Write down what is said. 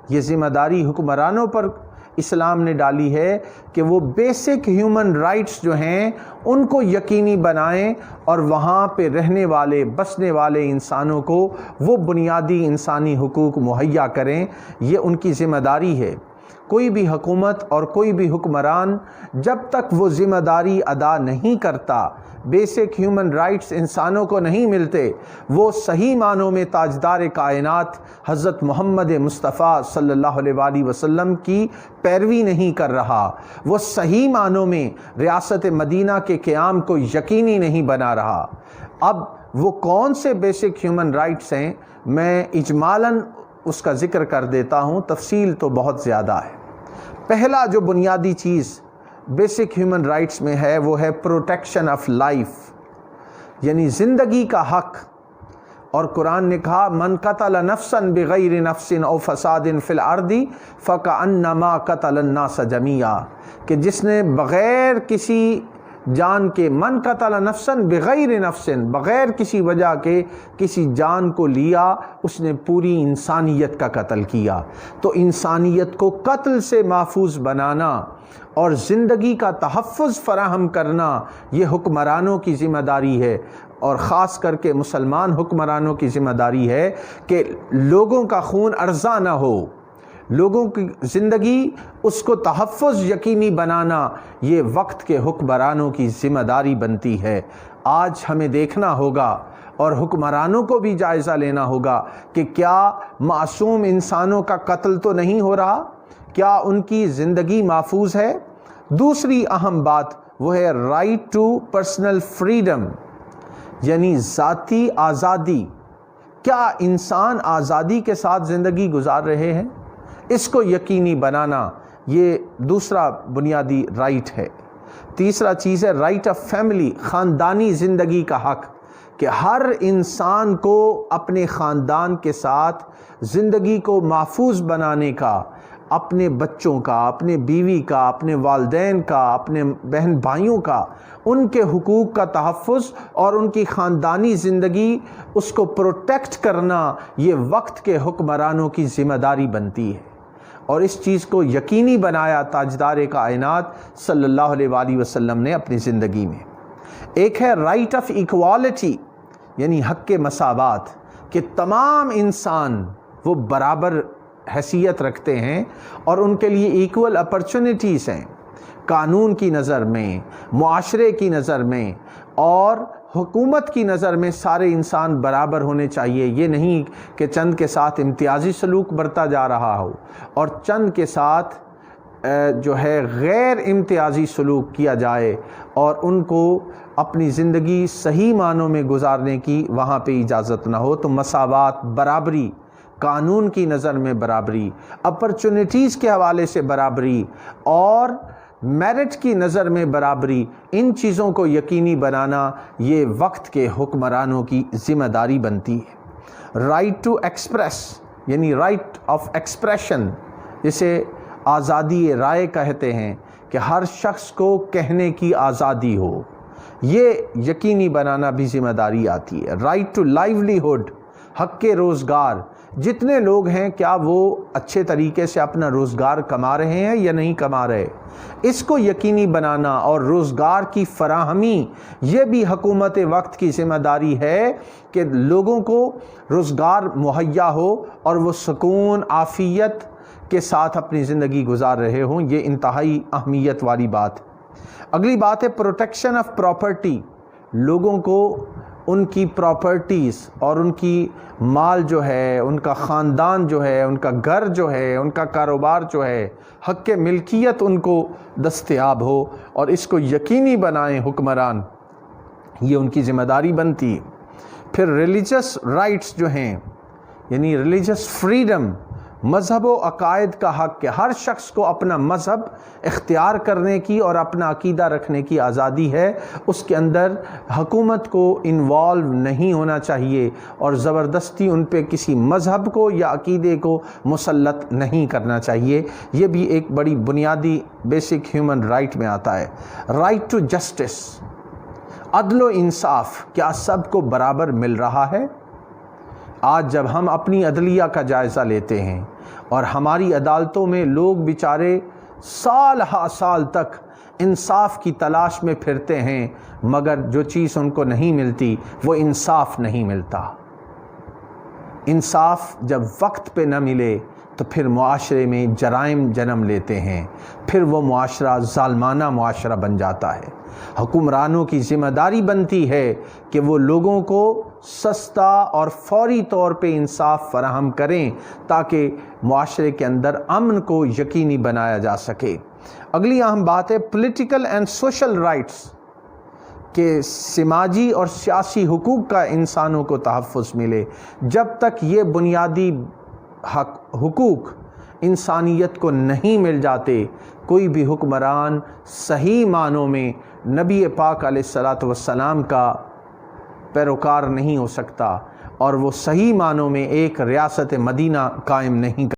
یہ ذمہ داری حکمرانوں پر اسلام نے ڈالی ہے کہ وہ بیسک ہیومن رائٹس جو ہیں ان کو یقینی بنائیں اور وہاں پہ رہنے والے بسنے والے انسانوں کو وہ بنیادی انسانی حقوق مہیا کریں۔ یہ ان کی ذمہ داری ہے۔ کوئی بھی حکومت اور کوئی بھی حکمران جب تک وہ ذمہ داری ادا نہیں کرتا، بیسک ہیومن رائٹس انسانوں کو نہیں ملتے، وہ صحیح معنوں میں تاجدار کائنات حضرت محمد مصطفیٰ صلی اللہ علیہ وآلہ وسلم کی پیروی نہیں کر رہا، وہ صحیح معنوں میں ریاست مدینہ کے قیام کو یقینی نہیں بنا رہا۔ اب وہ کون سے بیسک ہیومن رائٹس ہیں، میں اجمالاً اس کا ذکر کر دیتا ہوں، تفصیل تو بہت زیادہ ہے۔ پہلا جو بنیادی چیز بیسک ہیومن رائٹس میں ہے وہ ہے پروٹیکشن آف لائف، یعنی زندگی کا حق۔ اور قرآن نے کہا من قتل نفسا بغیر نفس او فساد فی الارض فکأنما قتل الناس جمیعا، کہ جس نے بغیر کسی جان کے، من قتل نفسا بغیر نفس، بغیر کسی وجہ کے کسی جان کو لیا، اس نے پوری انسانیت کا قتل کیا۔ تو انسانیت کو قتل سے محفوظ بنانا اور زندگی کا تحفظ فراہم کرنا یہ حکمرانوں کی ذمہ داری ہے، اور خاص کر کے مسلمان حکمرانوں کی ذمہ داری ہے کہ لوگوں کا خون ارزاں نہ ہو، لوگوں کی زندگی اس کو تحفظ یقینی بنانا یہ وقت کے حکمرانوں کی ذمہ داری بنتی ہے۔ آج ہمیں دیکھنا ہوگا اور حکمرانوں کو بھی جائزہ لینا ہوگا کہ کیا معصوم انسانوں کا قتل تو نہیں ہو رہا، کیا ان کی زندگی محفوظ ہے۔ دوسری اہم بات وہ ہے رائٹ ٹو پرسنل فریڈم، یعنی ذاتی آزادی۔ کیا انسان آزادی کے ساتھ زندگی گزار رہے ہیں، اس کو یقینی بنانا یہ دوسرا بنیادی رائٹ ہے۔ تیسرا چیز ہے رائٹ آف فیملی، خاندانی زندگی کا حق، کہ ہر انسان کو اپنے خاندان کے ساتھ زندگی کو محفوظ بنانے کا، اپنے بچوں کا، اپنے بیوی کا، اپنے والدین کا، اپنے بہن بھائیوں کا، ان کے حقوق کا تحفظ اور ان کی خاندانی زندگی اس کو پروٹیکٹ کرنا یہ وقت کے حکمرانوں کی ذمہ داری بنتی ہے۔ اور اس چیز کو یقینی بنایا تاجدار کائنات صلی اللہ علیہ وآلہ وسلم نے اپنی زندگی میں۔ ایک ہے رائٹ آف ایکوالٹی، یعنی حق مساوات، کہ تمام انسان وہ برابر حیثیت رکھتے ہیں اور ان کے لیے ایکول اپرچونٹیز ہیں، قانون کی نظر میں، معاشرے کی نظر میں اور حکومت کی نظر میں سارے انسان برابر ہونے چاہیے۔ یہ نہیں کہ چند کے ساتھ امتیازی سلوک برتا جا رہا ہو اور چند کے ساتھ جو ہے غیر امتیازی سلوک کیا جائے اور ان کو اپنی زندگی صحیح معنوں میں گزارنے کی وہاں پہ اجازت نہ ہو۔ تو مساوات، برابری، قانون کی نظر میں برابری، اپرچونٹیز کے حوالے سے برابری اور میرٹ کی نظر میں برابری، ان چیزوں کو یقینی بنانا یہ وقت کے حکمرانوں کی ذمہ داری بنتی ہے۔ رائٹ ٹو ایکسپریس، یعنی رائٹ آف ایکسپریشن، جسے آزادی رائے کہتے ہیں، کہ ہر شخص کو کہنے کی آزادی ہو، یہ یقینی بنانا بھی ذمہ داری آتی ہے۔ رائٹ ٹو لائیولیہڈ، حق روزگار، جتنے لوگ ہیں کیا وہ اچھے طریقے سے اپنا روزگار کما رہے ہیں یا نہیں کما رہے، اس کو یقینی بنانا اور روزگار کی فراہمی یہ بھی حکومت وقت کی ذمہ داری ہے کہ لوگوں کو روزگار مہیا ہو اور وہ سکون، عافیت کے ساتھ اپنی زندگی گزار رہے ہوں۔ یہ انتہائی اہمیت والی بات۔ اگلی بات ہے پروٹیکشن آف پراپرٹی، لوگوں کو ان کی پراپرٹیز اور ان کی مال جو ہے، ان کا خاندان جو ہے، ان کا گھر جو ہے، ان کا کاروبار جو ہے، حق ملکیت ان کو دستیاب ہو اور اس کو یقینی بنائیں حکمران، یہ ان کی ذمہ داری بنتی ہے۔ پھر ریلیجس رائٹس جو ہیں، یعنی ریلیجس فریڈم، مذہب و عقائد کا حق، کہ ہر شخص کو اپنا مذہب اختیار کرنے کی اور اپنا عقیدہ رکھنے کی آزادی ہے، اس کے اندر حکومت کو انوالو نہیں ہونا چاہیے اور زبردستی ان پہ کسی مذہب کو یا عقیدے کو مسلط نہیں کرنا چاہیے۔ یہ بھی ایک بڑی بنیادی بیسک ہیومن رائٹ میں آتا ہے۔ رائٹ ٹو جسٹس، عدل و انصاف، کیا سب کو برابر مل رہا ہے؟ آج جب ہم اپنی عدلیہ کا جائزہ لیتے ہیں اور ہماری عدالتوں میں لوگ بیچارے سال ہا سال تک انصاف کی تلاش میں پھرتے ہیں، مگر جو چیز ان کو نہیں ملتی وہ انصاف نہیں ملتا۔ انصاف جب وقت پہ نہ ملے تو پھر معاشرے میں جرائم جنم لیتے ہیں، پھر وہ معاشرہ ظالمانہ معاشرہ بن جاتا ہے۔ حکمرانوں کی ذمہ داری بنتی ہے کہ وہ لوگوں کو سستا اور فوری طور پہ انصاف فراہم کریں تاکہ معاشرے کے اندر امن کو یقینی بنایا جا سکے۔ اگلی اہم بات ہے پولیٹیکل اینڈ سوشل رائٹس، کہ سماجی اور سیاسی حقوق کا انسانوں کو تحفظ ملے۔ جب تک یہ بنیادی حقوق انسانیت کو نہیں مل جاتے، کوئی بھی حکمران صحیح معنوں میں نبی پاک علیہ الصلاۃ والسلام کا پیروکار نہیں ہو سکتا، اور وہ صحیح معنوں میں ایک ریاست مدینہ قائم نہیں